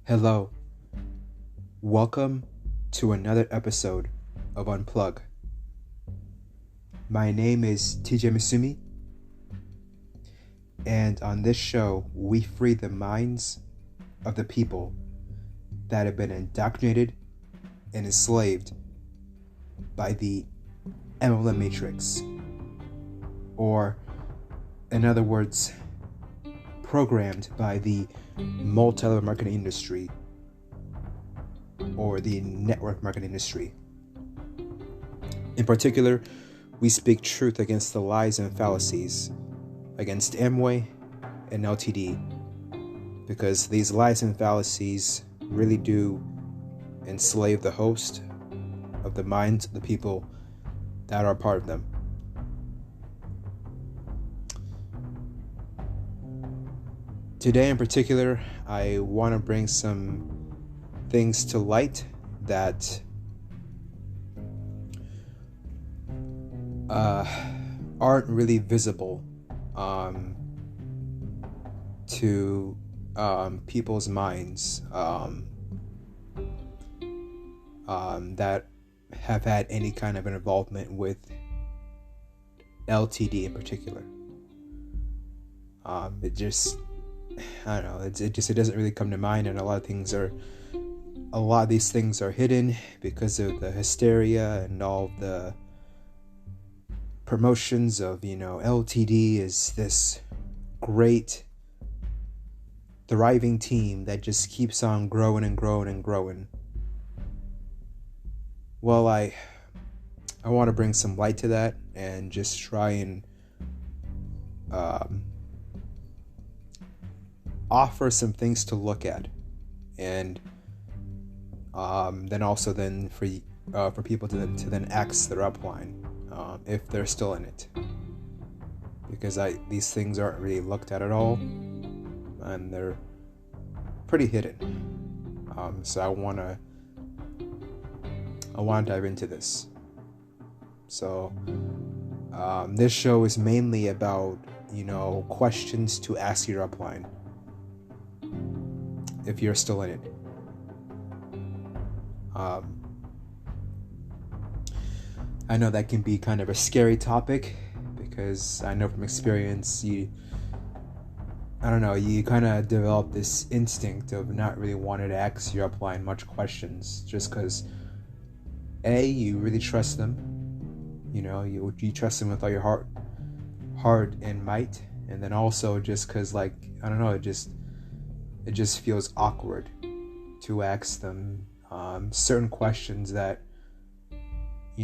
Hello, welcome to another episode of Unplug. My name is TJ Misumi, and on this show, we free the minds of the people that have been indoctrinated and enslaved by the MLM matrix, or in other words, programmed by the multi-level marketing industry or the network marketing industry. In particular, we speak truth against the lies and fallacies against Amway and LTD, because these lies and fallacies really do enslave the host of the minds of the people that are part of them. Today in particular, I want to bring some things to light that aren't really visible to people's minds that have had any kind of an involvement with LTD in particular. It doesn't really come to mind, and a lot of these things are hidden because of the hysteria and all the promotions of, LTD is this great, thriving team that just keeps on growing and growing and growing. Well, I want to bring some light to that and just try and offer some things to look at, and then for people to then ask their upline if they're still in it, because these things aren't really looked at all, and they're pretty hidden. So I want to dive into this. So this show is mainly about questions to ask your upline if you're still in it. I know that can be kind of a scary topic, because I know from experience you kind of develop this instinct of not really wanting to ask your upline much questions, just because you really trust them. You trust them with all your heart and might, and then also just because it just feels awkward to ask them certain questions that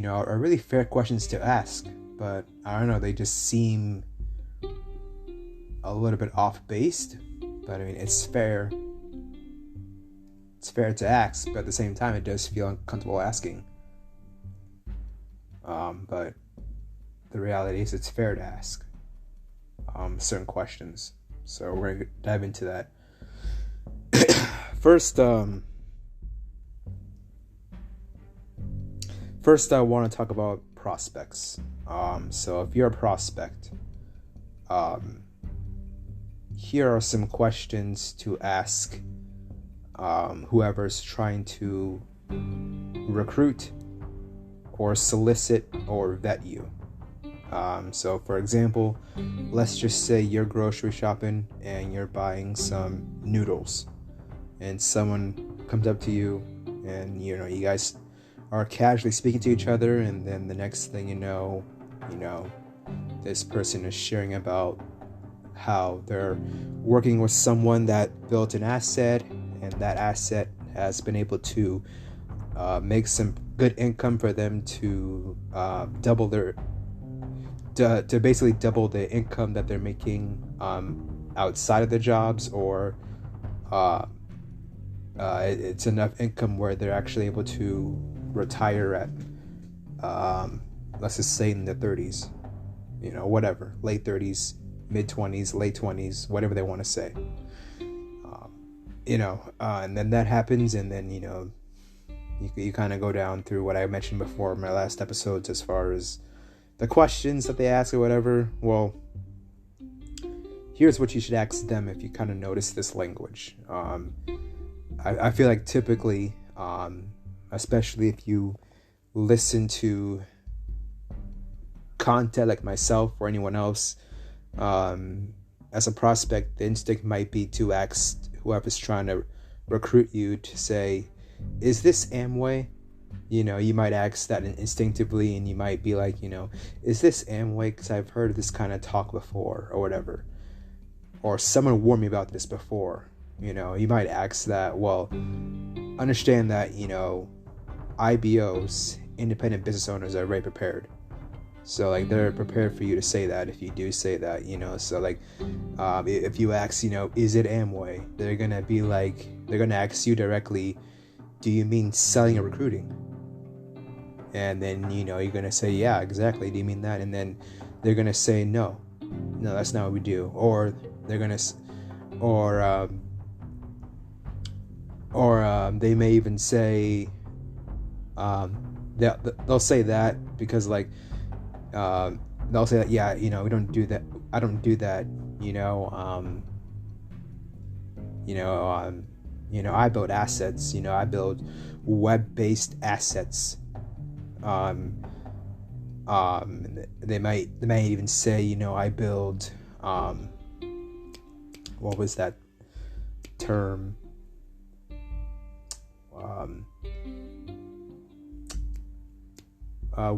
are really fair questions to ask, but they just seem a little bit off based. But it's fair to ask, but at the same time it does feel uncomfortable asking. But the reality is it's fair to ask certain questions. So we're gonna dive into that. First, I want to talk about prospects. So if you're a prospect, here are some questions to ask whoever's trying to recruit or solicit or vet you. So for example, let's just say you're grocery shopping and you're buying some noodles, and someone comes up to you, and you guys are casually speaking to each other, and then the next thing you know, this person is sharing about how they're working with someone that built an asset, and that asset has been able to make some good income for them to basically double the income that they're making outside of the jobs, or it's enough income where they're actually able to retire at let's just say in the 30s, whatever, late 30s, mid 20s, late 20s, whatever they want to say, and then that happens, and then you kind of go down through what I mentioned before in my last episodes as far as the questions that they ask or whatever. Well, here's what you should ask them if you kind of notice this language. I feel like typically, especially if you listen to content like myself or anyone else, as a prospect, the instinct might be to ask whoever's trying to recruit you to say, is this Amway? You might ask that instinctively, and you might be like, is this Amway? Because I've heard this kind of talk before, or whatever. Or someone warned me about this before. You might ask that. Well, understand that, IBOs, independent business owners, are very prepared. So, like, they're prepared for you to say that if you do say that, So, like, if you ask, is it Amway? They're going to ask you directly, do you mean selling or recruiting? And then, you're going to say, yeah, exactly. Do you mean that? And then they're going to say, no, that's not what we do. Or they're going to, or they may even say, they'll say that because, like, they'll say that, yeah, we don't do that. I don't do that. I build assets. I build web-based assets. They might even say, I build, what was that term?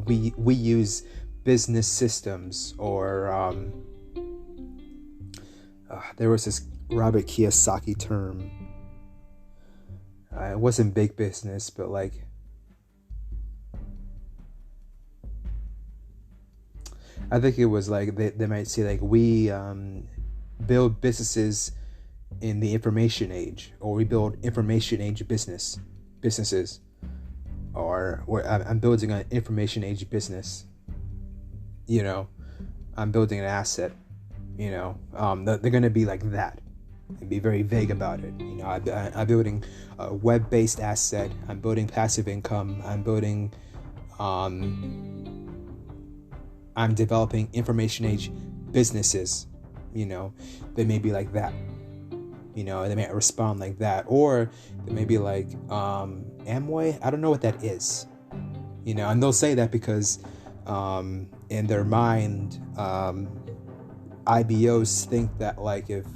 We use business systems, or there was this Robert Kiyosaki term. It wasn't big business, but like, I think it was like they might say like, we build businesses in the information age, or we build information age businesses, or I'm building an information age business. I'm building an asset. They're gonna be like that and be very vague about it. I'm building a web-based asset. I'm building passive income. I'm developing information age businesses. They may be like that. They may respond like that, or they may be like, Amway, I don't know what that is. And they'll say that because in their mind, IBOs think that, like, if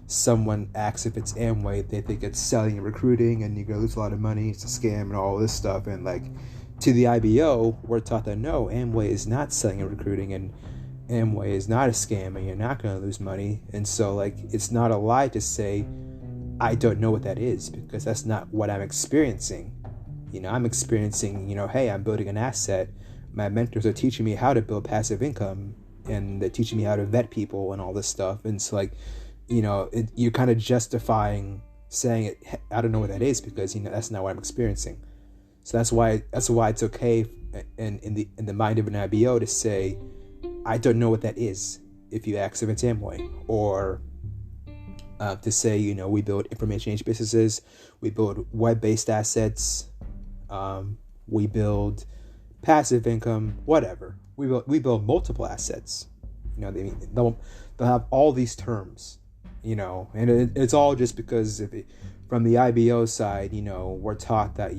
someone asks if it's Amway, they think it's selling and recruiting, and you're gonna lose a lot of money, it's a scam and all this stuff. And like, to the IBO, we're taught that no, Amway is not selling and recruiting, and Amway is not a scam, and you're not gonna lose money. And so, like, it's not a lie to say I don't know what that is, because that's not what I'm experiencing. I'm experiencing, hey, I'm building an asset. My mentors are teaching me how to build passive income, and they're teaching me how to vet people and all this stuff. And so, like, you're kind of justifying saying it, I don't know what that is, because that's not what I'm experiencing. So that's why it's okay in the mind of an IBO to say, I don't know what that is, if you ask if it's Amway. Or to say, we build information age businesses, we build web-based assets, we build passive income, whatever. We build multiple assets. They'll have all these terms, and it's all just because from the IBO side, we're taught that,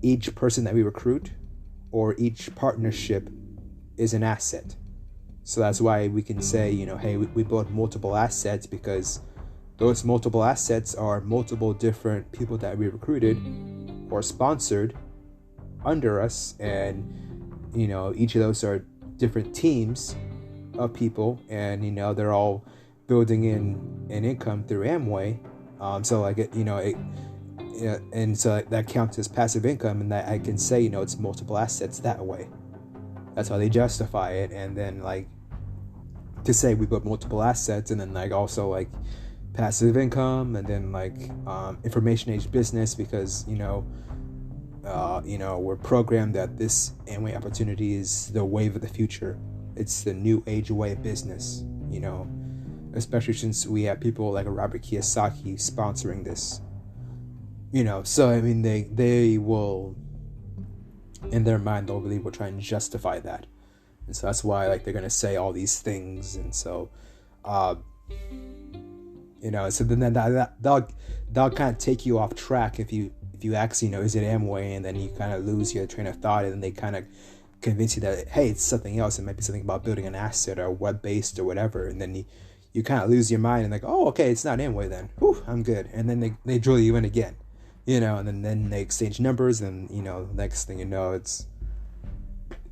each person that we recruit, or each partnership, is an asset. So that's why we can say, hey, we build multiple assets, because those multiple assets are multiple different people that we recruited or sponsored under us. And, each of those are different teams of people, and, they're all building in an income through Amway. So like, and so that counts as passive income, and that I can say, it's multiple assets that way. That's how they justify it. And then, like, to say we build multiple assets, and then, like, also, like, passive income, and then, like, information age business, because we're programmed that this Amway opportunity is the wave of the future. It's the new age way of business. Especially since we have people like Robert Kiyosaki sponsoring this. So I mean, they will, in their mind, they'll really will try and justify that. And so that's why, like, they're gonna say all these things. And so So then that'll kind of take you off track if you ask, is it Amway, and then you kind of lose your train of thought, and then they kind of convince you that, hey, it's something else. It might be something about building an asset or web-based or whatever, and then you kind of lose your mind and like, oh, okay, it's not Amway then. Whew, I'm good. And then they drill you in again, and then they exchange numbers, and next thing you know,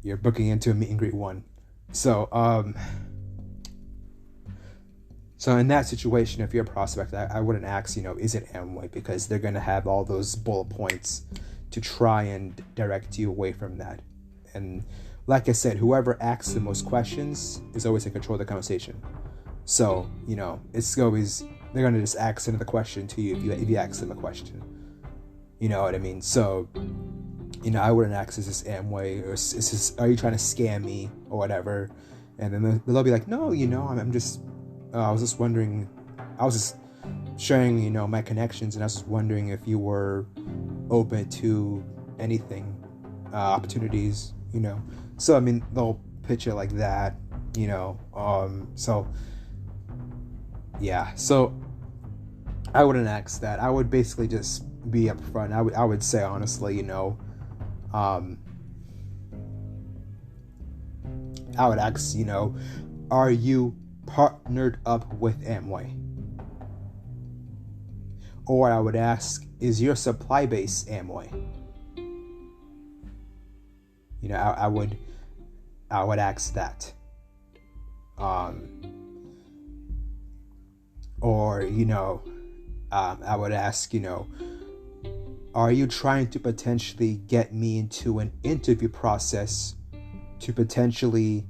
you're booking into a meet and greet one. So in that situation, if you're a prospect, I wouldn't ask, is it Amway, because they're going to have all those bullet points to try and direct you away from that. And like I said, whoever asks the most questions is always in control of the conversation. So, it's always, they're going to just ask another question to you if you ask them a question. You know what I mean? So, I wouldn't ask, is this Amway, or is this, are you trying to scam me or whatever? And then they'll be like, no, I'm just, I was just wondering, I was just sharing, my connections, and I was just wondering if you were open to anything, opportunities, So, they'll pitch it like that, so, yeah. So, I wouldn't ask that. I would basically just be upfront. I would say, honestly, I would ask, are you partnered up with Amway? Or I would ask, is your supply base Amway? I would ask that. Or, I would ask, are you trying to potentially get me into an interview process to potentially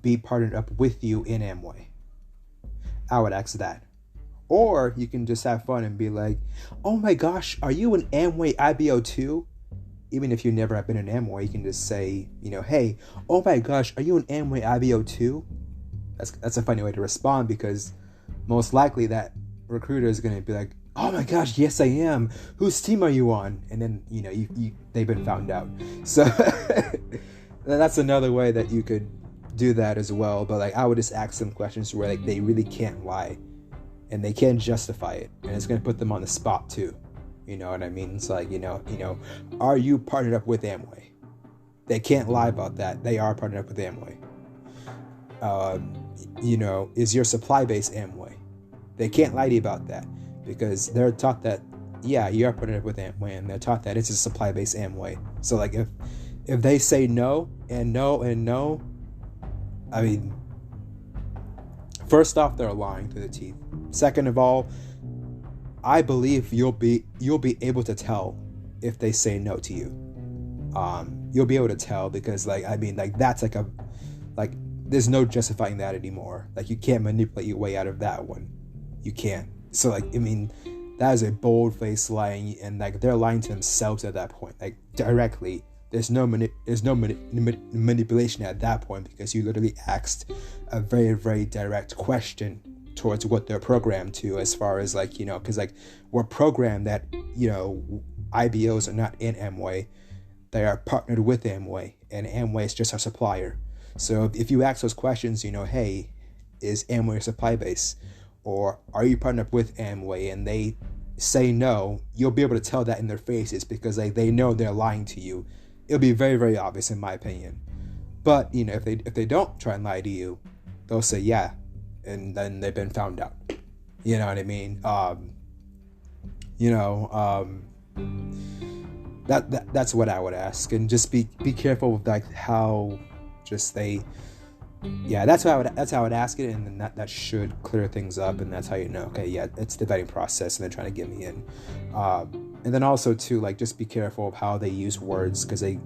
be partnered up with you in Amway? I would ask that. Or you can just have fun and be like, oh my gosh, are you an Amway IBO too? Even if you never have been an Amway, you can just say, hey, oh my gosh, are you an Amway IBO too? That's a funny way to respond, because most likely that recruiter is going to be like, oh my gosh, yes I am. Whose team are you on? And then, they've been found out. So that's another way that you could do that as well. But I would just ask them questions where they really can't lie and they can't justify it. And it's going to put them on the spot too. You know what I mean? It's like, are you partnered up with Amway? They can't lie about that. They are partnered up with Amway. Is your supply base Amway? They can't lie to you about that, because they're taught that, yeah, you are partnered up with Amway, and they're taught that it's a supply base Amway. So if they say no and no and no, first off, they're lying to the teeth. Second of all, I believe you'll be able to tell if they say no to you. You'll be able to tell, because that's there's no justifying that anymore. You can't manipulate your way out of that one. You can't. So that is a bold-faced lying, and they're lying to themselves at that point. Directly. There's no manipulation at that point, because you literally asked a very, very direct question towards what they're programmed to, as far as because we're programmed that IBOs are not in Amway, they are partnered with Amway, and Amway is just our supplier. So if you ask those questions, hey, is Amway your supply base, or are you partnered up with Amway, and they say no, you'll be able to tell that in their faces, because they know they're lying to you. It'll be very, very obvious, in my opinion. But if they don't try and lie to you, they'll say yeah, and then they've been found out. You know what I mean? That's what I would ask, and just be careful with how just they. Yeah, that's how I would ask it, and then that should clear things up, and that's how okay, yeah, it's the vetting process, and they're trying to get me in. And then also too, just be careful of how they use words, because they're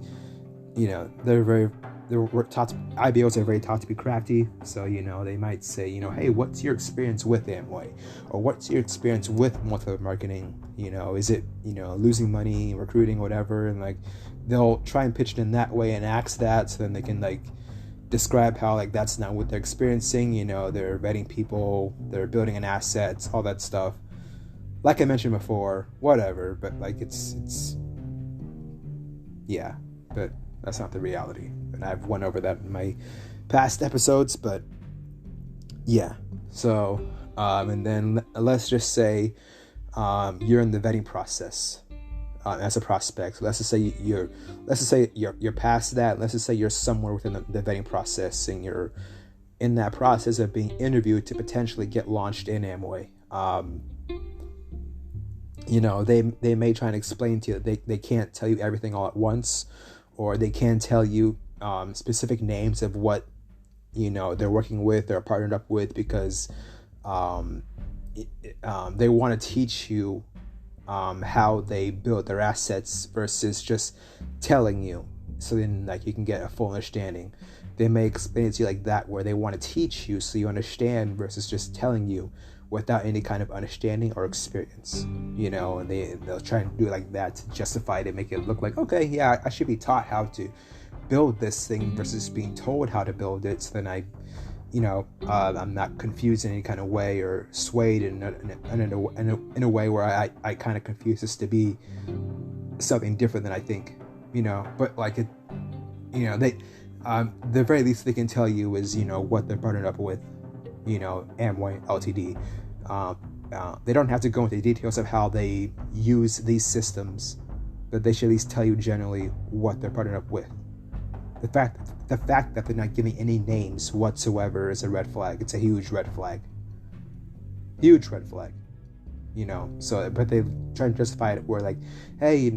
taught IBOs are very taught to be crafty. So they might say, hey, what's your experience with Amway, or what's your experience with multi-level marketing? Is it losing money, recruiting, whatever, and they'll try and pitch it in that way and ask that, so then they can describe how that's not what they're experiencing. They're vetting people, they're building an asset, all that stuff. Like I mentioned before, whatever, but it's yeah, but that's not the reality. And I've went over that in my past episodes, but yeah. So, and then let's just say you're in the vetting process as a prospect. So let's just say you're past that. Let's just say you're somewhere within the vetting process, and you're in that process of being interviewed to potentially get launched in Amway. They may try and explain to you that they can't tell you everything all at once, or they can't tell you specific names of what they're working with or partnered up with, because they want to teach you how they build their assets versus just telling you, so then like you can get a full understanding. They may explain it to you like that, where they want to teach you so you understand versus just telling you without any kind of understanding or experience, and they'll try and do it like that to justify it and make it look like, okay, yeah, I should be taught how to build this thing versus being told how to build it. So then I'm not confused in any kind of way or swayed in a way where I kind of confuse this to be something different than I think, but like it, they, the very least they can tell you is, what they're partnered up with, Amway LTD. They don't have to go into the details of how they use these systems, but they should at least tell you generally what they're partnered up with. The fact that they're not giving any names whatsoever is a red flag. It's a huge red flag. Huge red flag. So, but they try to justify it where like, hey,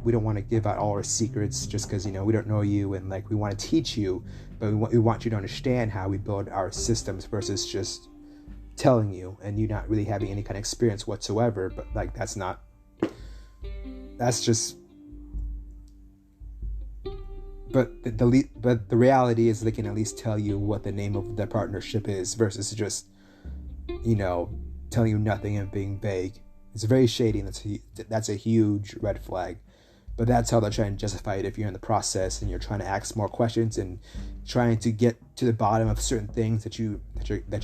we don't want to give out all our secrets just because, we don't know you, and like we want to teach you, but we want you to understand how we build our systems versus just telling you and you not really having any kind of experience whatsoever. But like that's just. But the reality is they can at least tell you what the name of the partnership is versus just, telling you nothing and being vague. It's very shady, and that's a huge red flag. But that's how they're trying to justify it if you're in the process and you're trying to ask more questions and trying to get to the bottom of certain things that you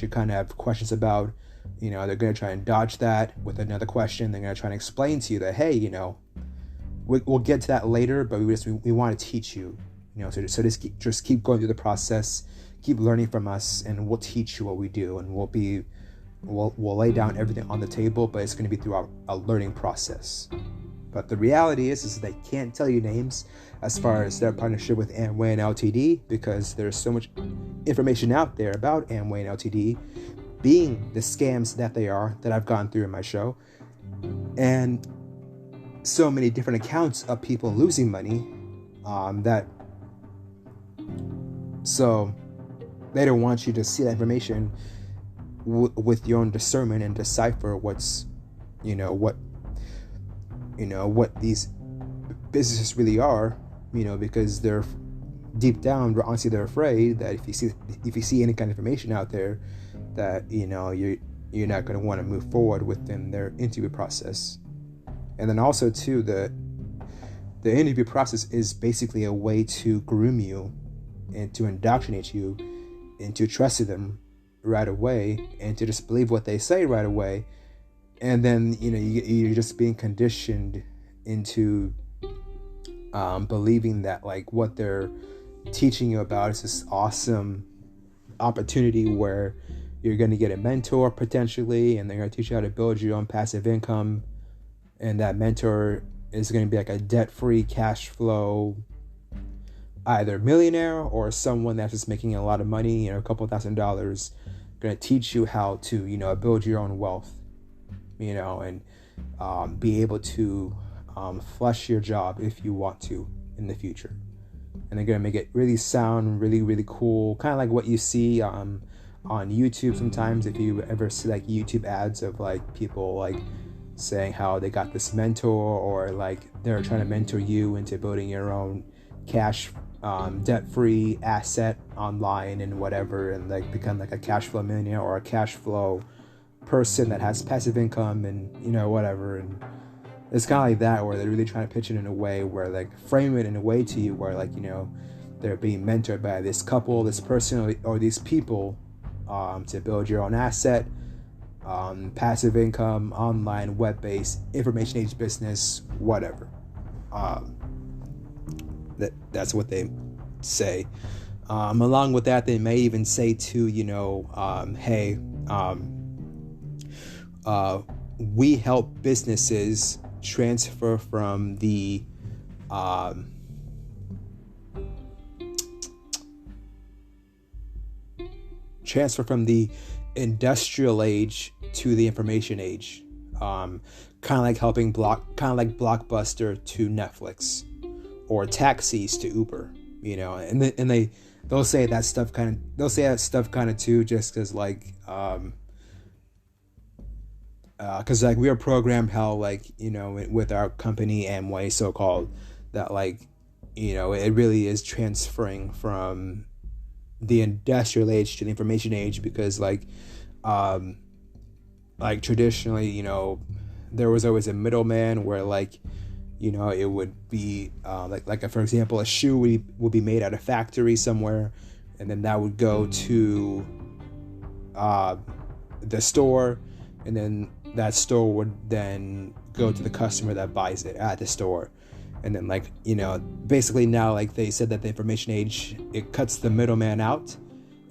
kind of have questions about. They're going to try and dodge that with another question. They're going to try and explain to you that, hey, we'll get to that later, but we want to teach you. So just keep going through the process, keep learning from us, and we'll teach you what we do, and we'll lay down everything on the table, but it's going to be through a learning process. But the reality is they can't tell you names as far as their partnership with Amway and LTD, because there's so much information out there about Amway and LTD being the scams that they are, that I've gone through in my show, and so many different accounts of people losing money so they don't want you to see that information with your own discernment and decipher what these businesses really are, because they're deep down, honestly, they're afraid that if you see any kind of information out there, that you're not going to want to move forward within their interview process. And then also too, the interview process is basically a way to groom you and to indoctrinate you into trusting them right away and to just believe what they say right away. And then, you're just being conditioned into believing that like what they're teaching you about is this awesome opportunity where you're going to get a mentor potentially, and they're going to teach you how to build your own passive income. And that mentor is going to be like a debt-free cash flow, either millionaire or someone that's just making a lot of money, a couple $1,000s, going to teach you how to, build your own wealth, and be able to flush your job if you want to in the future. And they're going to make it really sound really, really cool, kind of like what you see on YouTube sometimes. If you ever see like YouTube ads of like people like saying how they got this mentor, or like they're trying to mentor you into building your own cash debt-free asset online and whatever, and like become like a cash flow millionaire or a cash flow person that has passive income and whatever. And it's kind of like that, where they're really trying to pitch it in a way where like frame it in a way to you where like they're being mentored by this couple, this person, or these people to build your own asset, passive income, online, web-based, information-age business, whatever. That's what they say. Along with that, they may even say to, hey, we help businesses transfer from the industrial age to the information age. Kind of like Blockbuster to Netflix, or taxis to Uber. And they'll say that stuff kind of too, just because we are programmed how with our company Amway, so-called, that it really is transferring from the industrial age to the information age, because traditionally, there was always a middleman where it would be for example, a shoe would be made at a factory somewhere, and then that would go to the store, and then that store would then go to the customer that buys it at the store. And then basically now, they said that the information age, it cuts the middleman out,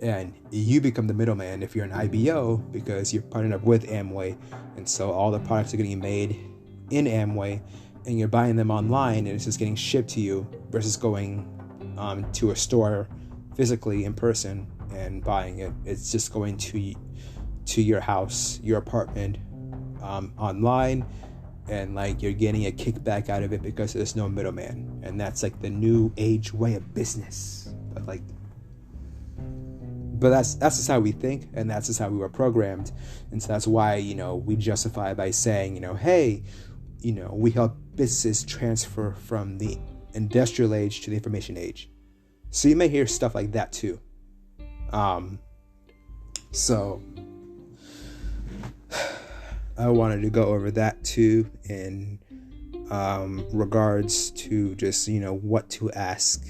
and you become the middleman if you're an IBO, because you're partnered up with Amway, and so all the products are getting made in Amway, and you're buying them online, and it's just getting shipped to you, versus going to a store physically in person and buying it. It's just going to your house, your apartment, online, and you're getting a kickback out of it because there's no middleman. And that's the new age way of business. But that's just how we think, and that's just how we were programmed. And so that's why we justify by saying, hey, we help businesses transfer from the industrial age to the information age. So you may hear stuff like that too. So I wanted to go over that too, in regards to just what to ask,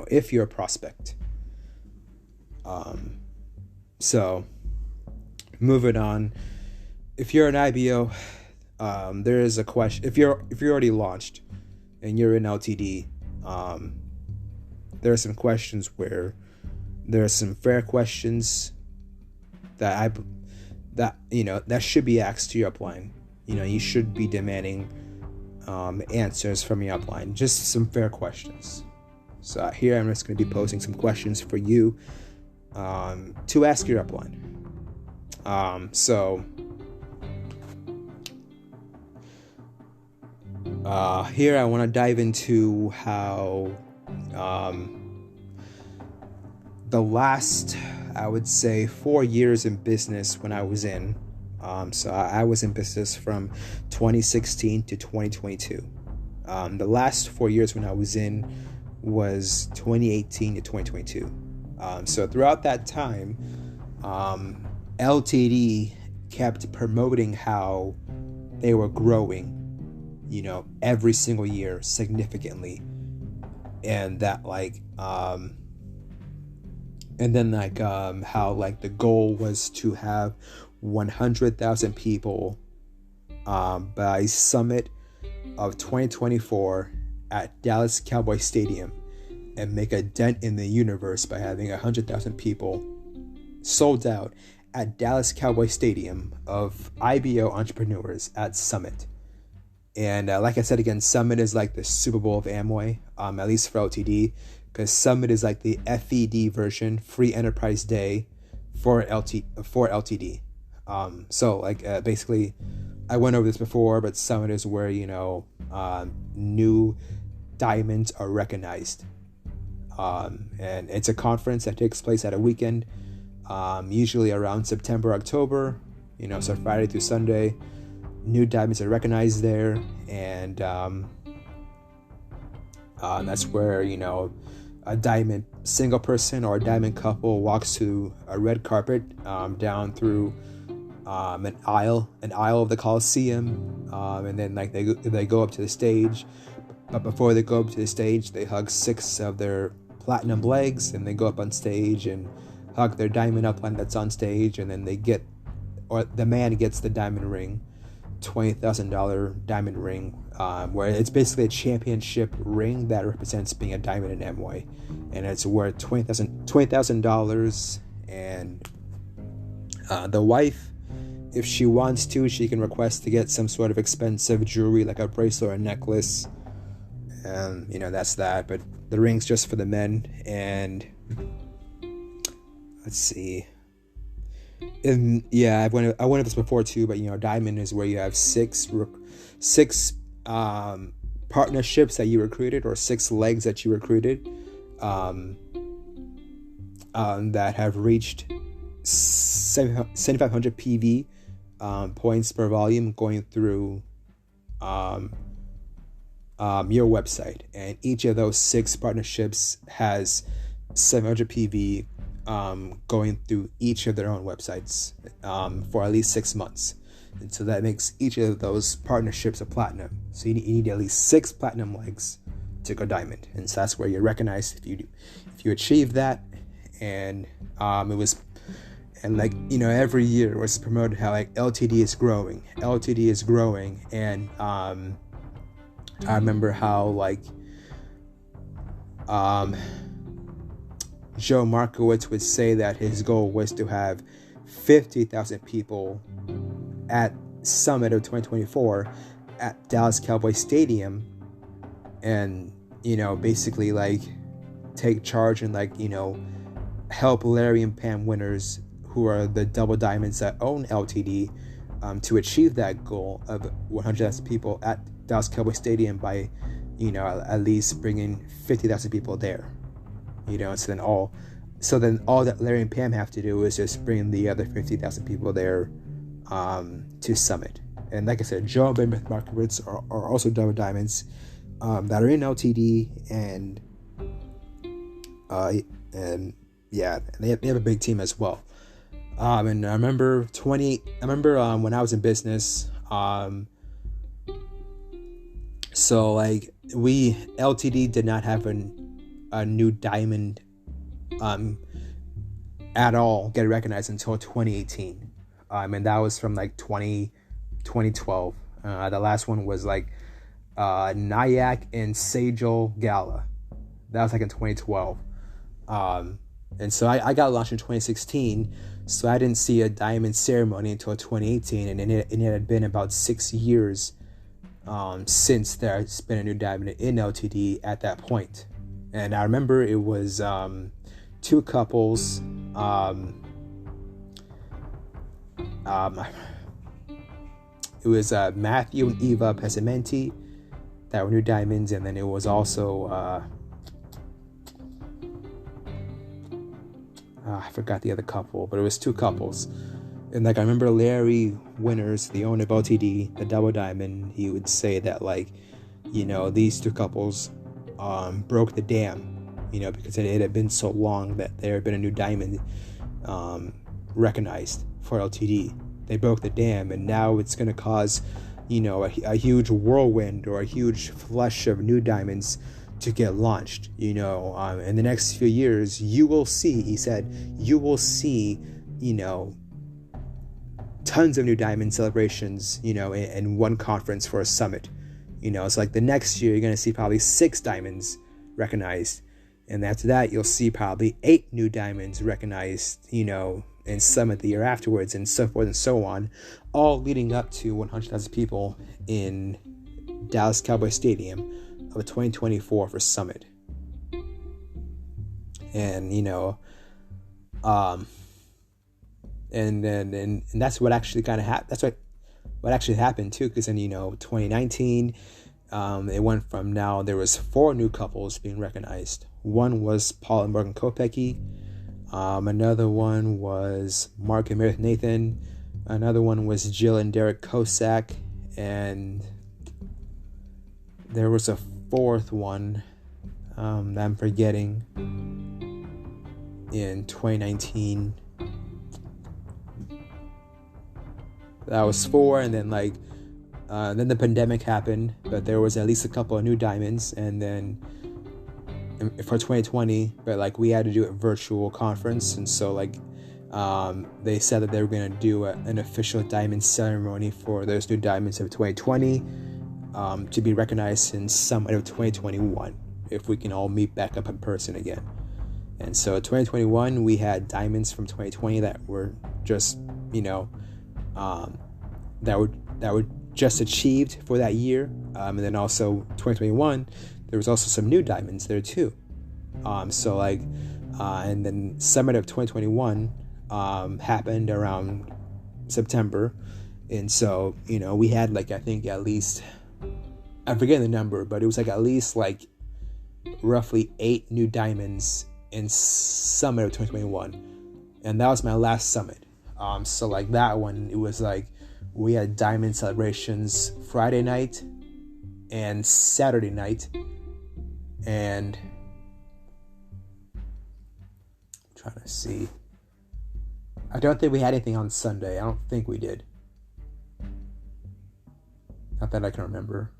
if you're a prospect. So moving on, if you're an IBO, there is a question. If you're already launched and you're in LTD, there are some questions where there are some fair questions that should be asked to your upline. You should be demanding answers from your upline, just some fair questions. So here I'm just going to be posting some questions for you to ask your upline. Here I want to dive into how the last, I would say, 4 years in business when I was in. So I was in business from 2016 to 2022. The last 4 years when I was in was 2018 to 2022. So throughout that time, LTD kept promoting how they were growing, every single year significantly. And that how the goal was to have 100,000 people by Summit of 2024 at Dallas Cowboy Stadium, and make a dent in the universe by having 100,000 people sold out at Dallas Cowboy Stadium of IBO entrepreneurs at Summit. And like I said again, Summit is the Super Bowl of Amway, at least for LTD, because Summit is the FED version, Free Enterprise Day for LTD. Basically, I went over this before, but Summit is where new diamonds are recognized, and it's a conference that takes place at a weekend, usually around September, October. So Friday through Sunday, new diamonds are recognized there, and that's where a diamond single person or a diamond couple walks to a red carpet, down through an aisle of the Coliseum, and then they go up to the stage. But before they go up to the stage, they hug 6 of their platinum legs, and they go up on stage and hug their diamond upline that's on stage, and then the man gets the diamond ring $20,000 diamond ring, where it's basically a championship ring that represents being a diamond in Amway, and it's worth $20,000. And the wife, if she wants to, she can request to get some sort of expensive jewelry like a bracelet or a necklace, and that's that. But the ring's just for the men. And let's see. I went over this before too, but diamond is where you have six partnerships that you recruited, or 6 legs that you recruited, that have reached 7,500 PV points per volume going through your website, and each of those 6 partnerships has 700 PV going through each of their own websites for at least 6 months. And so that makes each of those partnerships a platinum. So you need at least 6 platinum legs to go diamond. And so that's where you're recognized if you achieve that. And every year it was promoted how like LTD is growing. And I remember how Joe Markowitz would say that his goal was to have 50,000 people at Summit of 2024 at Dallas Cowboy Stadium, and basically take charge and help Larry and Pam Winners, who are the double diamonds that own LTD, to achieve that goal of 100,000 people at Dallas Cowboy Stadium by at least bringing 50,000 people there. So then all that Larry and Pam have to do is just bring the other 50,000 people there to Summit. And like I said, Joe and Ben Markowitz are also double diamonds that are in LTD, and they have a big team as well. And I remember when I was in business, LTD did not have a new diamond at all get recognized until 2018, and that was from 2012. The last one was Nyack and Sajal Gala. That was in 2012. And so I got launched in 2016, so I didn't see a diamond ceremony until 2018, and it had been about 6 years since there's been a new diamond in LTD at that point. And I remember it was 2 couples. It was Matthew and Eva Pesamenti that were new diamonds, and then it was also I forgot the other couple, but it was 2 couples. And I remember Larry Winners, the owner of LTD, the double diamond, he would say that these 2 couples broke the dam, because it had been so long that there had been a new diamond recognized for LTD. They broke the dam, and now it's going to cause, a huge whirlwind or a huge flush of new diamonds to get launched. In the next few years, you will see, he said, tons of new diamond celebrations, in one conference for a summit. It's the next year, you're going to see probably 6 diamonds recognized. And after that, you'll see probably 8 new diamonds recognized, in Summit the year afterwards, and so forth and so on, all leading up to 100,000 people in Dallas Cowboy Stadium of 2024 for Summit. And, and that's what actually kind of happened. That's what actually happened too, because in 2019, it went from, now there was 4 new couples being recognized. One was Paul and Morgan Kopecky. Another one was Mark and Meredith Nathan. Another one was Jill and Derek Kosak. And there was a 4th one that I'm forgetting in 2019. That was 4, and then then the pandemic happened, but there was at least a couple of new diamonds. And then for 2020, but we had to do a virtual conference, and so They said that they were going to do an official diamond ceremony for those new diamonds of 2020 to be recognized in summer of 2021 if we can all meet back up in person again. And so 2021, we had diamonds from 2020 that were just, that were just achieved for that year. And then also 2021, there was also some new diamonds there too. And then summer of 2021 happened around September. And so, we had like, I think at least, I forget the number, but it was like at least like roughly 8 new diamonds in summer of 2021. And that was my last summit. So like that one, it was like we had diamond celebrations Friday night and Saturday night. And I'm trying to see. I don't think we had anything on Sunday. I don't think we did. Not that I can remember.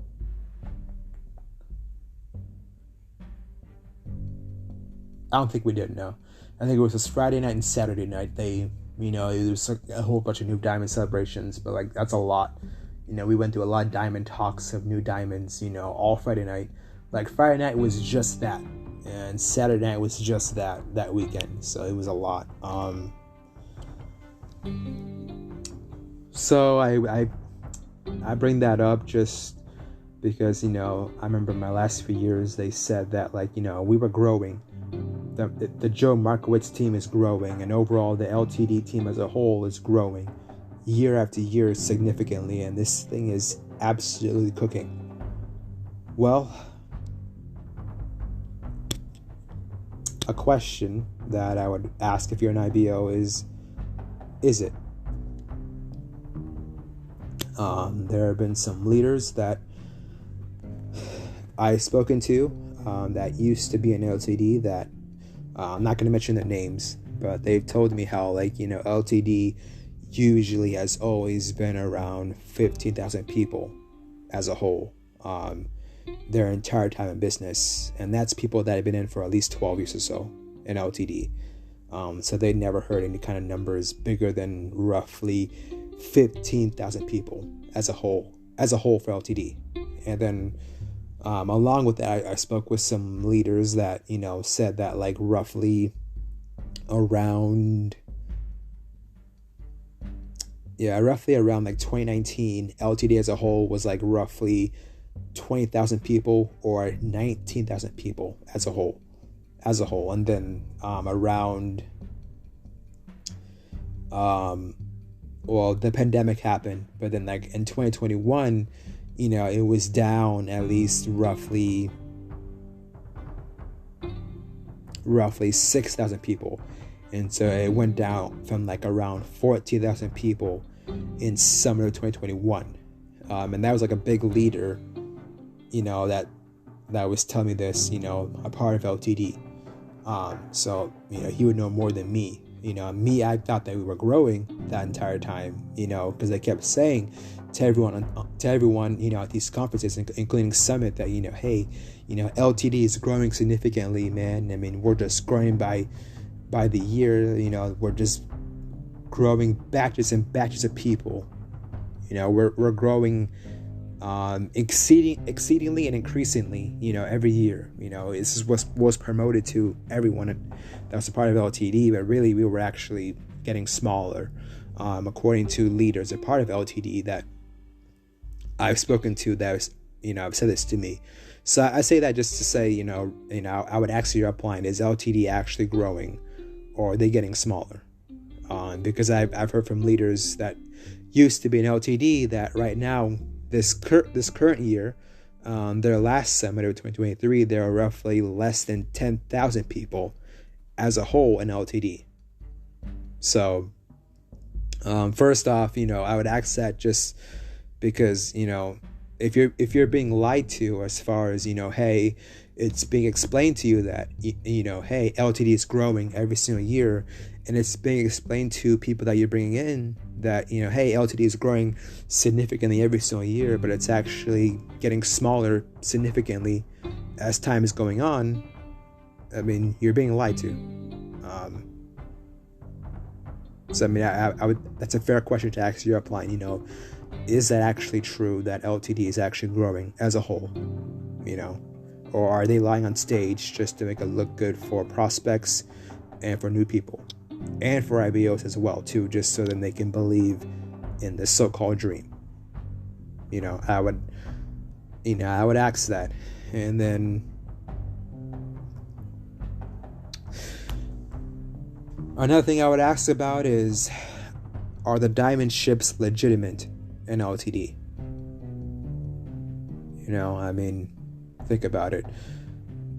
I don't think we did, no. I think it was just Friday night and Saturday night. There was a whole bunch of new diamond celebrations, but like that's a lot. We went through a lot of diamond talks of new diamonds, all Friday night. Like Friday night was just that, and Saturday night was just that weekend. So it was a lot. So I bring that up just because, I remember my last few years, they said that we were growing. The Joe Markowitz team is growing, and overall the LTD team as a whole is growing year after year significantly, and this thing is absolutely cooking. Well, a question that I would ask if you're an IBO is it? There have been some leaders that I've spoken to that used to be an LTD that I'm not going to mention their names, but they've told me how LTD usually has always been around 15,000 people as a whole their entire time in business, and that's people that have been in for at least 12 years or so in LTD. So they never heard any kind of numbers bigger than roughly 15,000 people as a whole for LTD. And then along with that, I spoke with some leaders that said that like roughly around like 2019, LTD as a whole was like roughly 20,000 people or 19,000 people as a whole. And then the pandemic happened, but then like in 2021, it was down at least roughly 6,000 people. And so it went down from like around 14,000 people in summer of 2021. And that was like a big leader, that was telling me this, a part of LTD. So, he would know more than me. I thought that we were growing that entire time, because they kept saying to everyone, at these conferences, including Summit, that, hey, LTD is growing significantly, man. I mean, we're just growing by the year, we're just growing batches and batches of people. We're growing exceedingly and increasingly, every year. This is what was promoted to everyone that was a part of LTD, but really we were actually getting smaller, according to leaders, a part of LTD that I've spoken to that was, have said this to me. So I say that just to say, I would ask your upline, is LTD actually growing or are they getting smaller? Because I've heard from leaders that used to be an LTD that right now, this current year, their last summit of 2023, there are roughly less than 10,000 people as a whole in LTD. So first off, I would ask that just because, if you're being lied to as far as, hey, it's being explained to you that, hey, LTD is growing every single year, and it's being explained to people that you're bringing in that, hey, LTD is growing significantly every single year, but it's actually getting smaller significantly as time is going on. I mean, you're being lied to. So I mean, I would. That's a fair question to ask your upline. You know, is that actually true that LTD is actually growing as a whole? You know, or are they lying on stage just to make it look good for prospects and for new people, and for IBOs as well too, just so that they can believe in this so-called dream? You know, I would ask that, and then another thing I would ask about is, are the diamond ships legitimate in LTD? You know, I mean, think about it.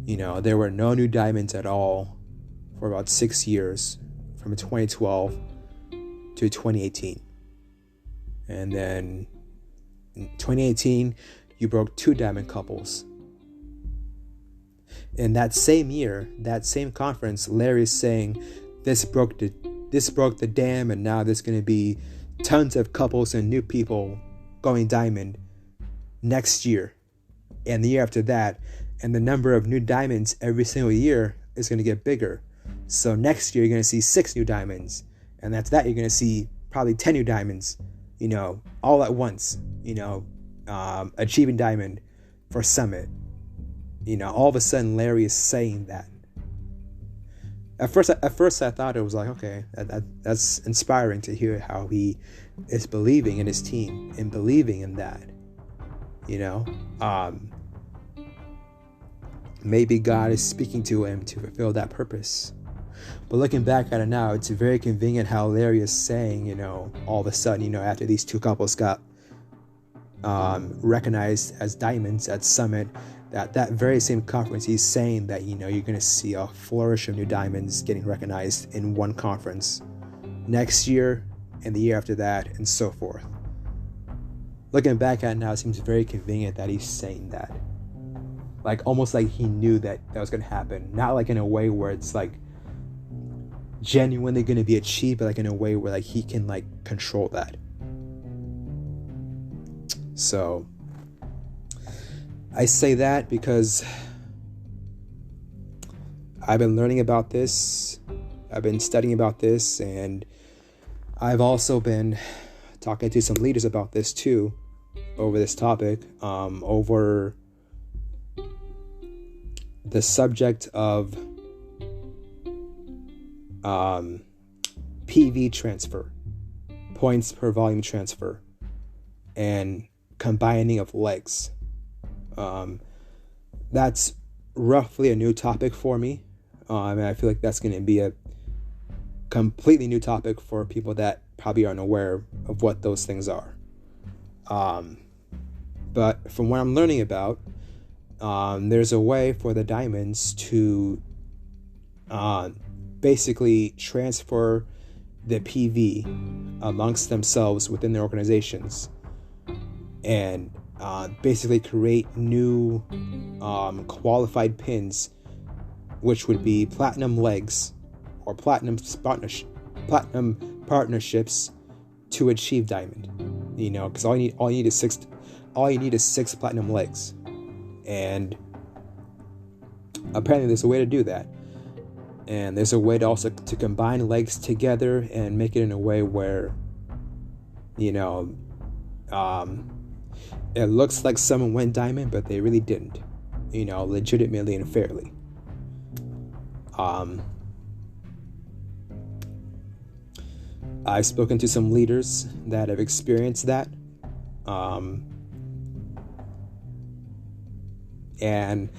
You know, there were no new diamonds at all for about 6 years, from 2012 to 2018. And then in 2018, you broke 2 diamond couples. In that same year, that same conference, Larry is saying, this broke the dam, and now there's going to be tons of couples and new people going diamond next year and the year after that, and the number of new diamonds every single year is going to get bigger. So next year you're going to see 6 new diamonds, and after that you're going to see probably 10 new diamonds, you know, all at once, you know, achieving diamond for Summit. You know, all of a sudden Larry is saying that. At first I thought it was like, okay, that's inspiring to hear how he is believing in his team and believing in that. You know, maybe God is speaking to him to fulfill that purpose. But looking back at it now, it's very convenient how Larry is saying, you know, all of a sudden, you know, after these 2 couples got recognized as diamonds at Summit, that very same conference, he's saying that, you know, you're going to see a flourish of new diamonds getting recognized in one conference next year and the year after that, and so forth. Looking back at it now, it seems very convenient that he's saying that. Like, almost like he knew that was going to happen. Not like in a way where it's like genuinely going to be achieved, but like in a way where like he can like control that. So I say that because I've been learning about this, I've been studying about this, and I've also been talking to some leaders about this too, over this topic, over the subject of PV transfer, points per volume transfer, and combining of legs. That's roughly a new topic for me. And I feel like that's going to be a completely new topic for people that probably aren't aware of what those things are. But from what I'm learning about, there's a way for the diamonds to basically transfer the PV amongst themselves within their organizations, and basically create new qualified pins, which would be platinum legs or platinum partnerships to achieve diamond. You know, because all you need is 6 platinum legs, and apparently there's a way to do that. And there's a way to also to combine legs together and make it in a way where, you know, it looks like someone went diamond, but they really didn't, you know, legitimately and fairly. I've spoken to some leaders that have experienced that. And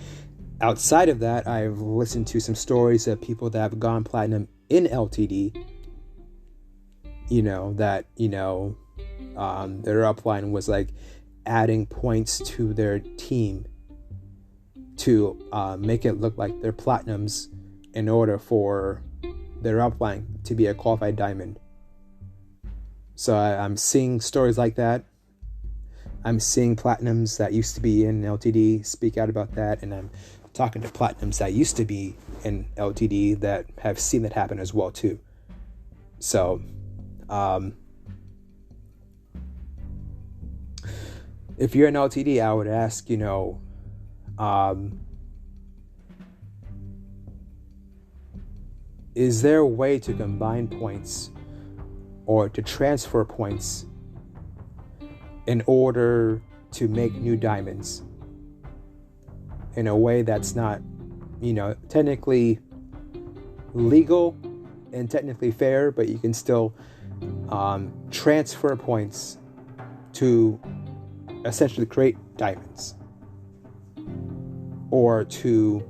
outside of that, I've listened to some stories of people that have gone platinum in LTD, you know, that, you know, their upline was like adding points to their team to make it look like they're platinums in order for their upline to be a qualified diamond. So I'm seeing stories like that. I'm seeing platinums that used to be in LTD speak out about that, and I'm talking to platinums that used to be in LTD that have seen that happen as well too. So if you're in LTD, I would ask, you know, is there a way to combine points or to transfer points in order to make new diamonds in a way that's not, technically legal and technically fair, but you can still transfer points to essentially create diamonds, or to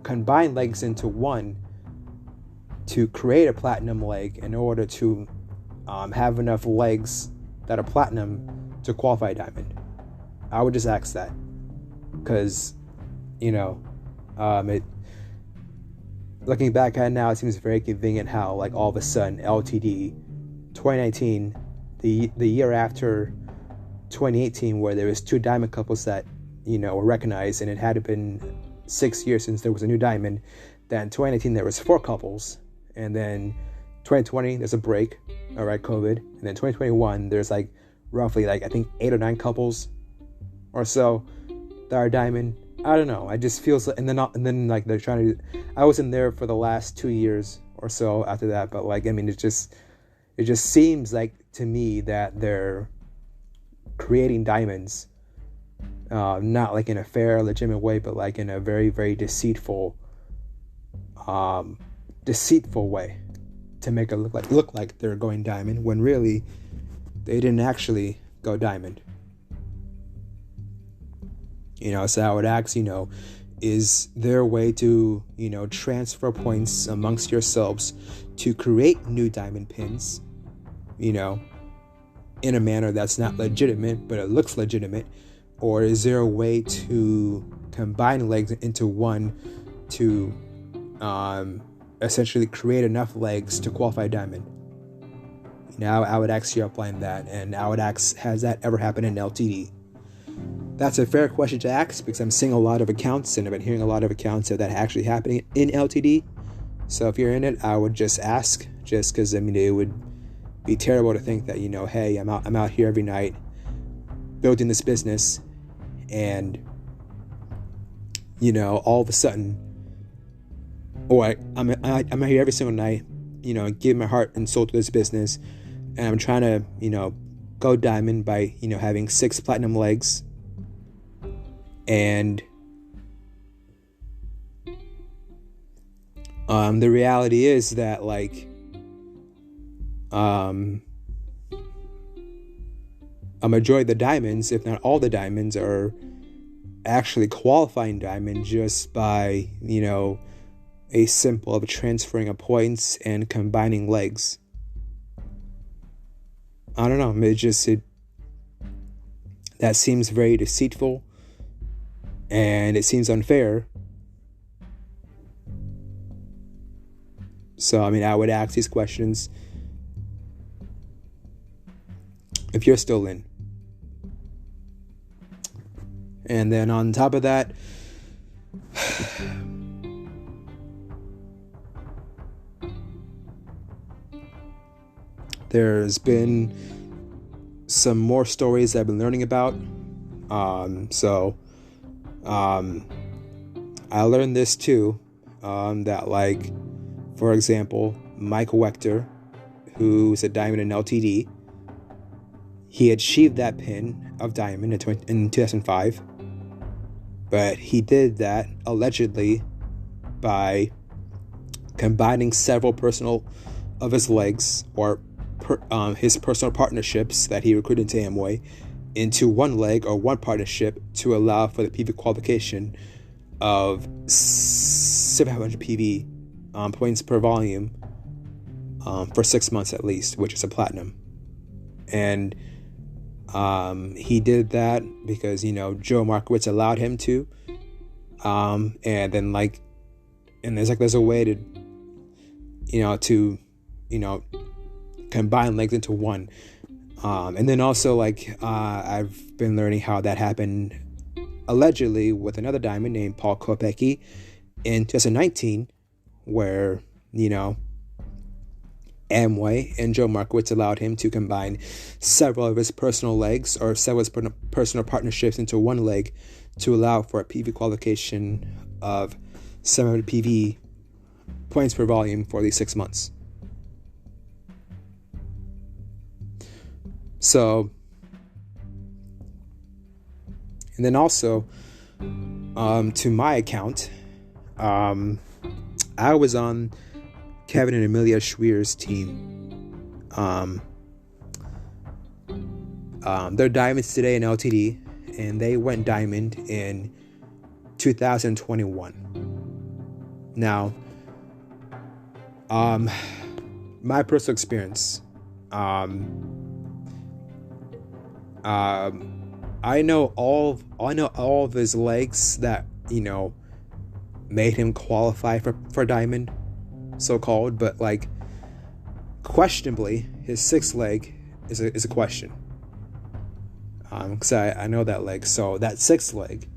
combine legs into one to create a platinum leg in order to have enough legs that are platinum to qualify diamond. I would just ask that, because it, looking back at it now, it seems very convenient how like all of a sudden LTD 2019, the year after 2018, where there was 2 diamond couples that were recognized, and it had been 6 years since there was a new diamond. Then in 2019 there was 4 couples, and then 2020 there's a break, all right, COVID, and then 2021 there's like roughly like I think 8 or 9 couples or so that are diamond. I don't know. I just feels like, and then like they're trying to. I wasn't there for the last 2 years or so after that, but like I mean, it just seems like to me that they're creating diamonds, not like in a fair, legitimate way, but like in a very, very deceitful way to make it look like they're going diamond when really they didn't actually go diamond. So I would ask, is there a way to, transfer points amongst yourselves to create new diamond pins, in a manner that's not legitimate, but it looks legitimate? Or is there a way to combine legs into one to essentially create enough legs to qualify diamond? I would ask your upline that, and I would ask, has that ever happened in LTD? That's a fair question to ask, because I'm seeing a lot of accounts, and I've been hearing a lot of accounts of that actually happening in LTD. So if you're in it, I would just ask, just because I mean it would be terrible to think that hey, I'm out here every night building this business, and all of a sudden, or I'm out here every single night, giving my heart and soul to this business, and I'm trying to go diamond by having 6 platinum legs. And the reality is that like a majority of the diamonds, if not all the diamonds, are actually qualifying diamond just by a simple of transferring of points and combining legs. I don't know. That seems very deceitful, and it seems unfair. So, I mean, I would ask these questions if you're still in. And then on top of that, there's been some more stories I've been learning about. I learned this too, that like, for example, Mike Wechter, who's a diamond in LTD, he achieved that pin of diamond in 2005, but he did that allegedly by combining several personal of his legs, or his personal partnerships that he recruited into Amway, into one leg or one partnership to allow for the PV qualification of 700 PV points per volume for 6 months at least, which is a platinum. And he did that because Joe Markowitz allowed him to, and then there's a way to combine legs into one. And then also I've been learning how that happened allegedly with another diamond named Paul Kopecki in 2019, where Amway and Joe Markowitz allowed him to combine several of his personal legs or several of his personal partnerships into one leg to allow for a PV qualification of 700 PV points per volume for these 6 months. So, and then also, to my account, I was on Kevin and Amelia Schweer's team. They're diamonds today in LTD, and they went diamond in 2021. Now, my personal experience, I know all of his legs that made him qualify for diamond, so called, but like questionably, his sixth leg is a question. Because I know that leg. So that sixth leg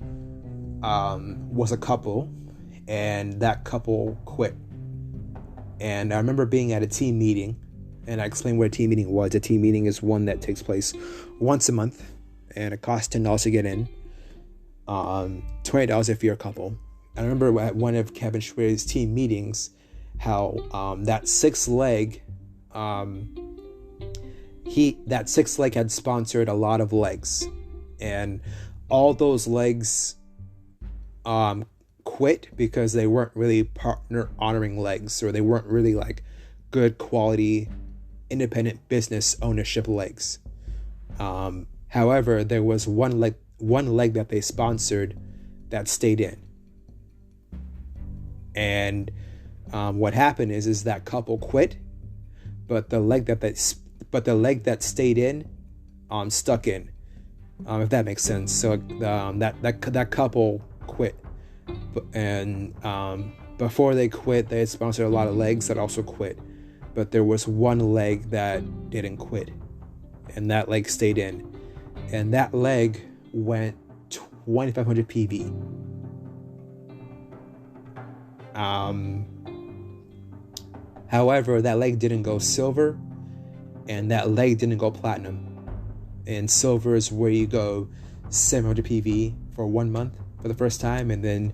was a couple, and that couple quit. And I remember being at a team meeting, and I explained what a team meeting was. A team meeting is one that takes place once a month, and it costs $10 to get in, $20 if you're a couple. I remember at one of Kevin Schweer's team meetings how that sixth leg, that sixth leg had sponsored a lot of legs, and all those legs quit because they weren't really partner honoring legs, or they weren't really like good quality independent business ownership legs. However, there was one leg that they sponsored that stayed in, and what happened is that couple quit, but the leg that stayed in stuck in, if that makes sense. So that couple quit, and before they quit, they had sponsored a lot of legs that also quit, but there was one leg that didn't quit, and that leg stayed in, and that leg went 2,500 PV. However, that leg didn't go silver, and that leg didn't go platinum. And silver is where you go 700 PV for 1 month for the first time, and then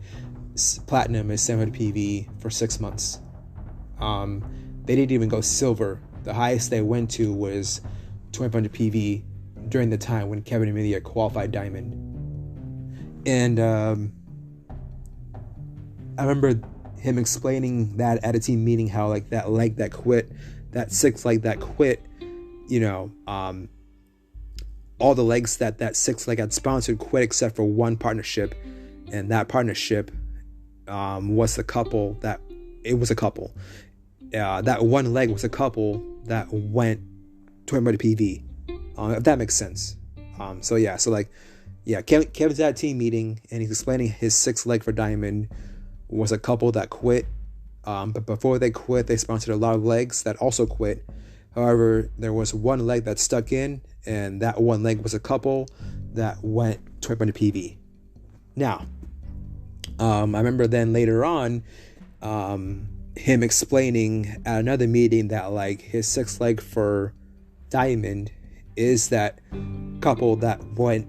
platinum is 700 PV for 6 months. They didn't even go silver. The highest they went to was 2,500 PV during the time when Kevin and Amelia qualified diamond. And I remember him explaining that at a team meeting, how like that leg that quit, that sixth leg that quit, all the legs that sixth leg had sponsored quit except for one partnership, and that partnership was the couple that it was a couple. That one leg was a couple that went 200 PV, if that makes sense. Kevin's at a team meeting, and he's explaining his sixth leg for diamond was a couple that quit, but before they quit, they sponsored a lot of legs that also quit. However, there was one leg that stuck in, and that one leg was a couple that went 200 PV. Now, I remember then later on, him explaining at another meeting that like his sixth leg for diamond is that couple that went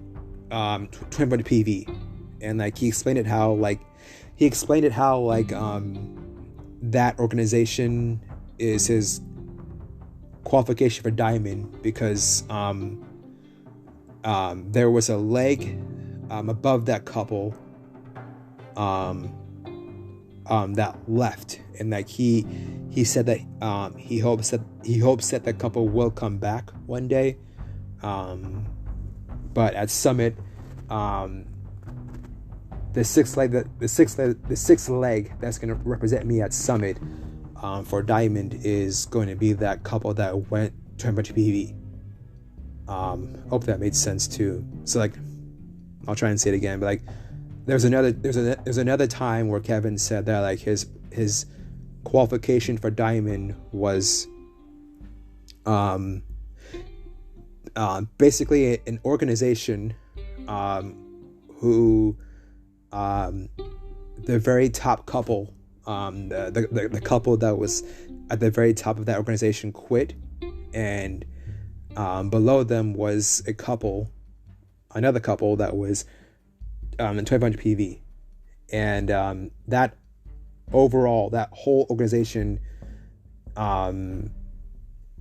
200 PV, and like he explained it how that organization is his qualification for diamond, because there was a leg above that couple that left, and like he said that he hopes that the couple will come back one day, but at Summit, the sixth leg that's going to represent me at Summit for diamond is going to be that couple that went 200 PV. Hope that made sense too. So like, I'll try and say it again, but like, there's another time where Kevin said that like his qualification for diamond was basically an organization who the very top couple, the couple that was at the very top of that organization quit, and below them was another couple that was in 2,500 PV, and that whole organization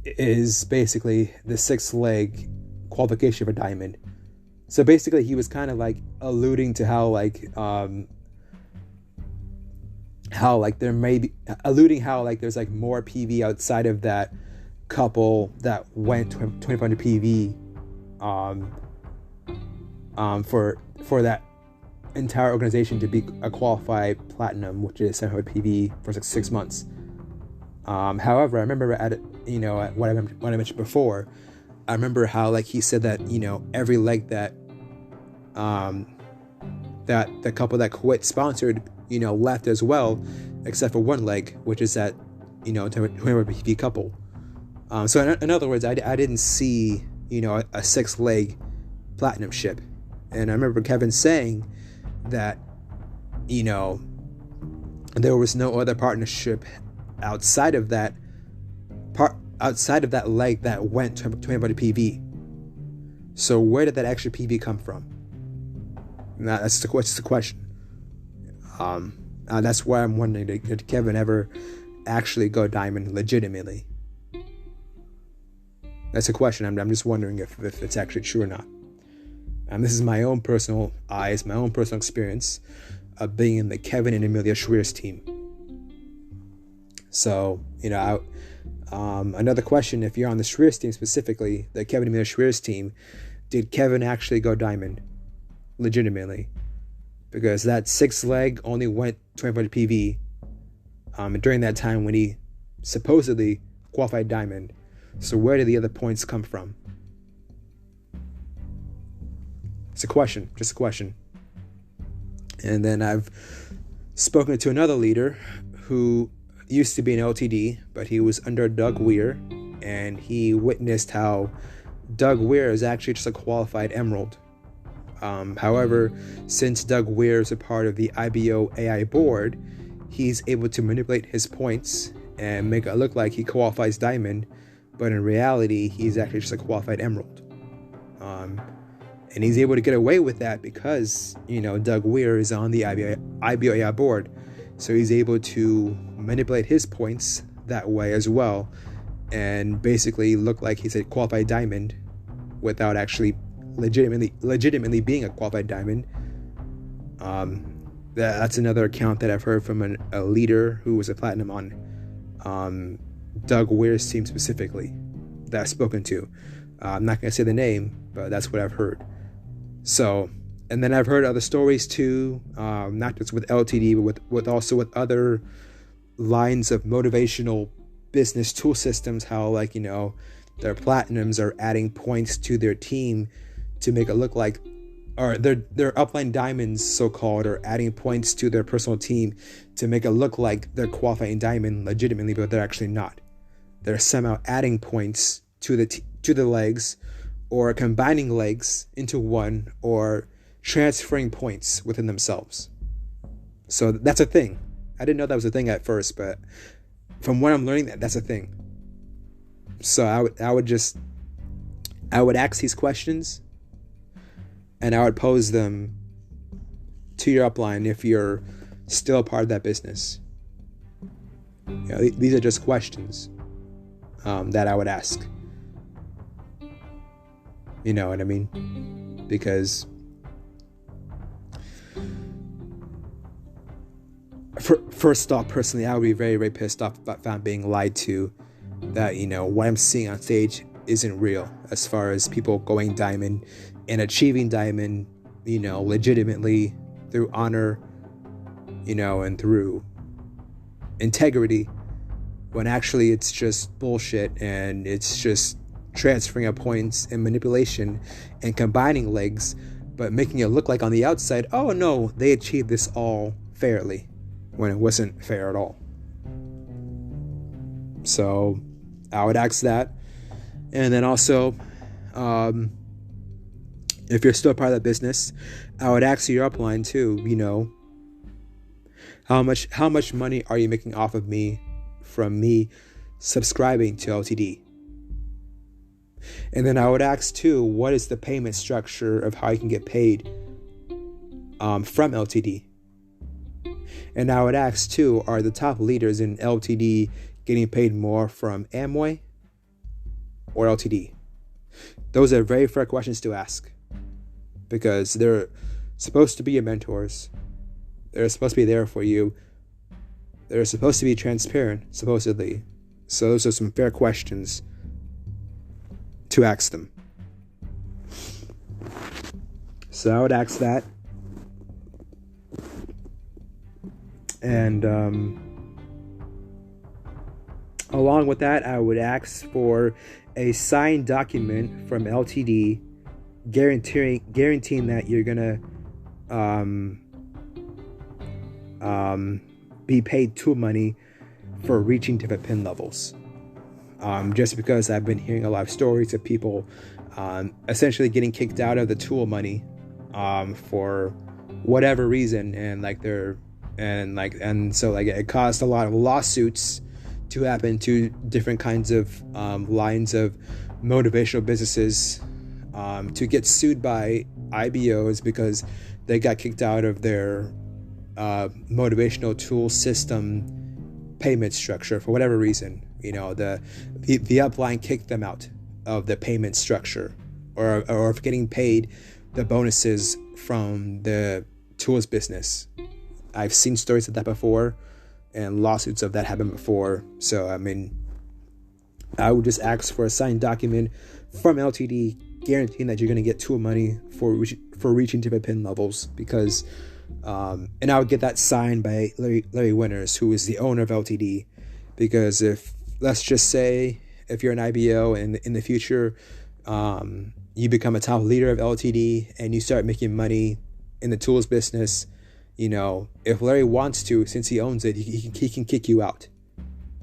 is basically the sixth leg qualification for diamond. So basically, he was kind of like alluding to how there may be there's like more PV outside of that couple that went 2500 PV for that entire organization to be a qualified platinum, which is 700 PV for 6 months. However, I remember what I mentioned before, I remember how like he said that every leg that that the couple that quit sponsored left as well, except for one leg, which is that 200 PV couple. So in other words, I didn't see a 6-leg platinum ship, and I remember Kevin saying that there was no other partnership outside of that leg that went to 200 PV. So where did that extra PV come from? That's the question. That's why I'm wondering, did Kevin ever actually go diamond legitimately? That's a question. I'm just wondering if it's actually true or not. This is my own personal eyes, my own personal experience of being in the Kevin and Amelia Schweer's team. So, another question, if you're on the Schweer's team specifically, the Kevin and Amelia Schweer's team, did Kevin actually go diamond legitimately? Because that 6 leg only went 2500 PV during that time when he supposedly qualified diamond. So where did the other points come from? It's a question, just a question. And then I've spoken to another leader who used to be an LTD, but he was under Doug Weir, and he witnessed how Doug Weir is actually just a qualified emerald. However, since Doug Weir is a part of the IBO AI board, he's able to manipulate his points and make it look like he qualifies diamond, but in reality, he's actually just a qualified emerald. And he's able to get away with that because, Doug Weir is on the IBO AI board. So he's able to manipulate his points that way as well and basically look like he's a qualified diamond without actually legitimately being a qualified diamond. That's another account that I've heard from a leader who was a platinum on Doug Weir's team specifically that I've spoken to. I'm not going to say the name, but that's what I've heard. So, and then I've heard other stories too, not just with LTD, but with other lines of motivational business tool systems, how their platinums are adding points to their team to make it look like, or their upline diamonds, so-called, are adding points to their personal team to make it look like they're qualifying diamond legitimately, but they're actually not. They're somehow adding points to the legs, or combining legs into one, or transferring points within themselves. So that's a thing. I didn't know that was a thing at first, but from what I'm learning, that's a thing. So I would ask these questions, and I would pose them to your upline if you're still a part of that business. These are just questions that I would ask. You know what I mean? Because first off, personally, I would be very, very pissed off about being lied to, that, what I'm seeing on stage isn't real, as far as people going diamond and achieving diamond, legitimately through honor, and through integrity, when actually it's just bullshit, and it's just transferring of points and manipulation and combining legs, but making it look like on the outside, oh no, they achieved this all fairly, when it wasn't fair at all. So I would ask that. And then also, if you're still part of that business, I would ask your upline too, how much money are you making off of me from me subscribing to LTD? And then I would ask too, what is the payment structure of how you can get paid from LTD? And I would ask too, are the top leaders in LTD getting paid more from Amway or LTD? those are very fair questions to ask, because they're supposed to be your mentors. They're supposed to be there for you. They're supposed to be transparent, supposedly. So those are some fair questions to ask them. So I would ask that. And along with that, I would ask for a signed document from LTD guaranteeing that you're gonna be paid tool money for reaching different pin levels. Just because I've been hearing a lot of stories of people essentially getting kicked out of the tool money for whatever reason, and so it caused a lot of lawsuits to happen to different kinds of lines of motivational businesses to get sued by IBOs because they got kicked out of their motivational tool system payment structure for whatever reason. The upline kicked them out of the payment structure, or of getting paid the bonuses from the tools business. I've seen stories of that before, and lawsuits of that happened before. So I would just ask for a signed document from LTD guaranteeing that you're going to get tool money for reaching different pin levels, because and I would get that signed by Larry Winters, who is the owner of LTD. Because let's just say if you're an IBO and in the future you become a top leader of LTD and you start making money in the tools business, if Larry wants to, since he owns it, he can kick you out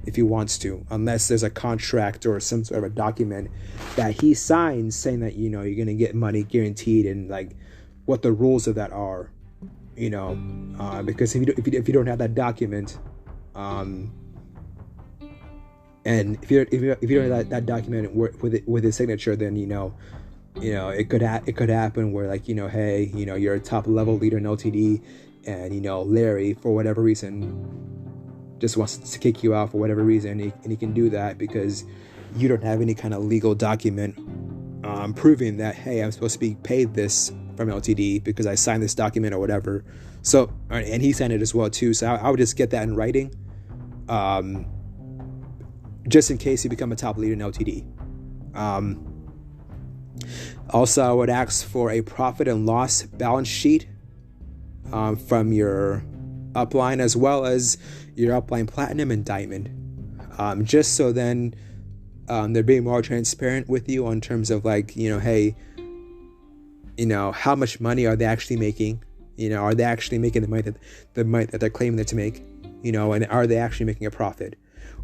if he wants to, unless there's a contract or some sort of a document that he signs saying that you're going to get money guaranteed, and what the rules of that are. Because if you don't have that document, and if you don't have that document with his signature, then it could happen where hey, you're a top level leader in LTD, and Larry, for whatever reason, just wants to kick you out for whatever reason, and he can do that because you don't have any kind of legal document proving that, hey, I'm supposed to be paid this from LTD because I signed this document or whatever. So, and he signed it as well too. So I would just get that in writing, just in case you become a top leader in LTD. Also, I would ask for a profit and loss balance sheet from your upline, as well as your upline platinum and diamond, just so then they're being more transparent with you on terms of hey, how much money are they actually making? Are they actually making the money that they're claiming that to make? And are they actually making a profit,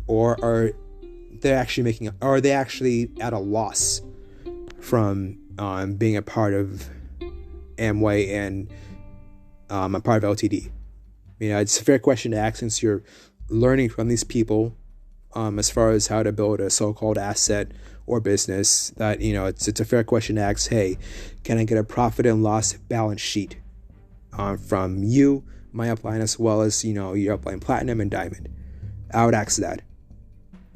or are they actually at a loss from being a part of Amway and a part of LTD? It's a fair question to ask, since you're learning from these people as far as how to build a so-called asset or business. That it's a fair question to ask. Hey, can I get a profit and loss balance sheet from you, my upline, as well as your upline platinum and diamond? I would ask that.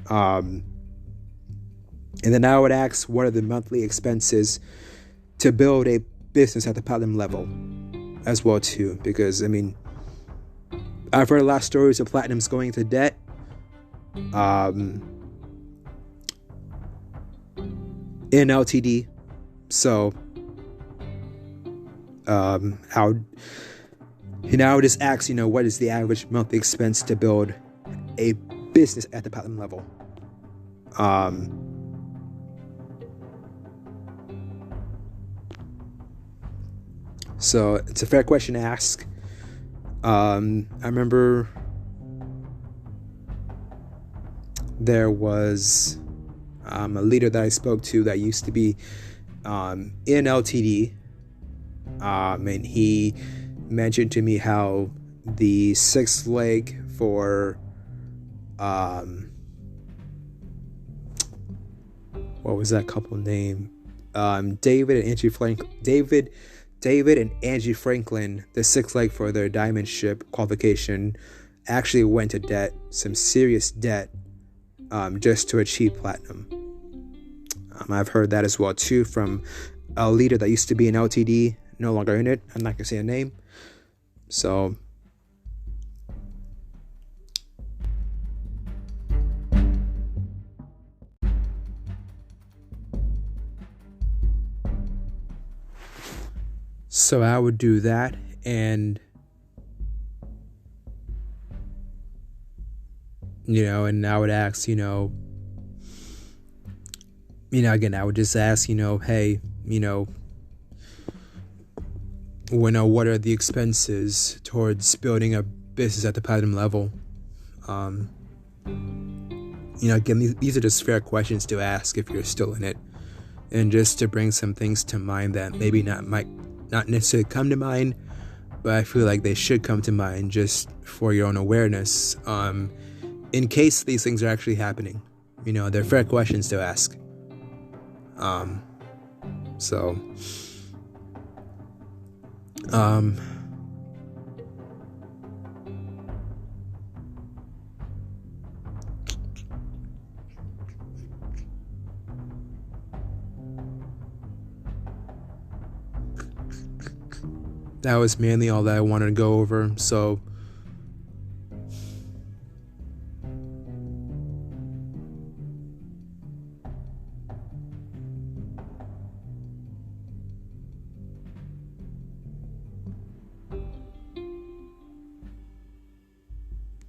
And then I would ask, what are the monthly expenses to build a business at the platinum level as well too? Because I've heard a lot of stories of platinums going into debt. In LTD. So I would just ask, what is the average monthly expense to build a business at the platinum level? So it's a fair question to ask. I remember there was a leader that I spoke to that used to be in LTD, and he mentioned to me how the sixth leg for what was that couple name? David and Angie Franklin, the sixth leg for their diamond ship qualification, actually went to debt, some serious debt, just to achieve platinum. I've heard that as well too from a leader that used to be in LTD, no longer in it. I'm not gonna say a name. So I would do that, and and I would ask, again, I would just ask, hey, what are the expenses towards building a business at the platinum level? Again, these are just fair questions to ask if you're still in it, and just to bring some things to mind that might not necessarily come to mind, but I feel like they should come to mind just for your own awareness, in case these things are actually happening. They're fair questions to ask. That was mainly all that I wanted to go over. So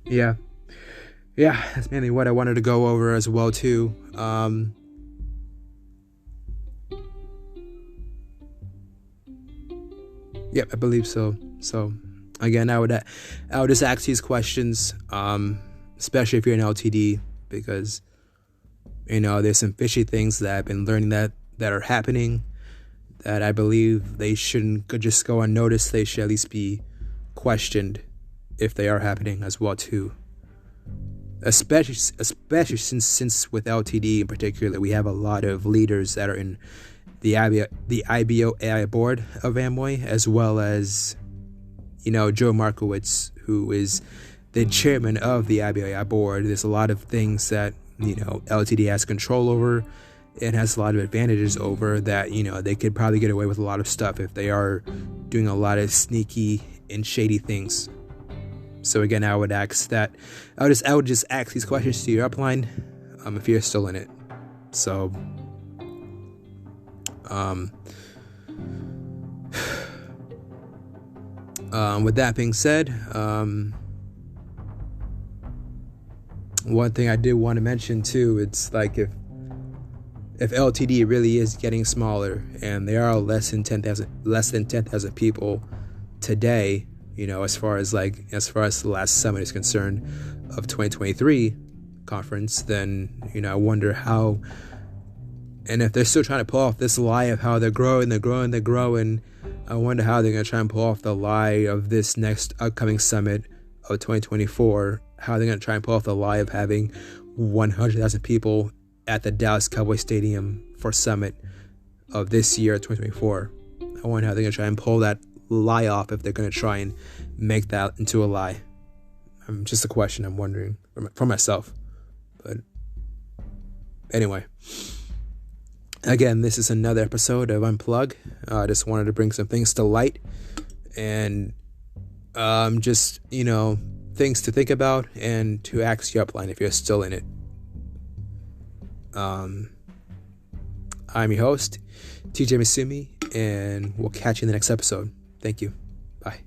yeah, that's mainly what I wanted to go over as well too. Yep, I believe so. So again, I would just ask these questions, especially if you're in LTD, because there's some fishy things that I've been learning that are happening that I believe they shouldn't just go unnoticed. They should at least be questioned if they are happening as well too. Especially since with LTD in particular, we have a lot of leaders that are in the IBO AI board of Amway, as well as Joe Markowitz, who is the chairman of the IBO AI board. There's a lot of things that LTD has control over and has a lot of advantages over that. They could probably get away with a lot of stuff if they are doing a lot of sneaky and shady things. So again, I would just ask these questions to your upline, if you're still in it. So with that being said, one thing I did want to mention too, it's like if LTD really is getting smaller and there are less than 10,000 people today, as far as the last summit is concerned of 2023 conference, then I wonder how, and if they're still trying to pull off this lie of how they're growing, I wonder how they're going to try and pull off the lie of this next upcoming summit of 2024, how they're going to try and pull off the lie of having 100,000 people at the Dallas Cowboys Stadium for summit of this year, 2024. I wonder how they're going to try and pull that lie off, if they're going to try and make that into a lie. Just a question I'm wondering for myself. But anyway, again, this is another episode of Unplug. I just wanted to bring some things to light, and just things to think about, and to ask your upline if you're still in it. I'm your host, TJ Misumi, and we'll catch you in the next episode. Thank you. Bye.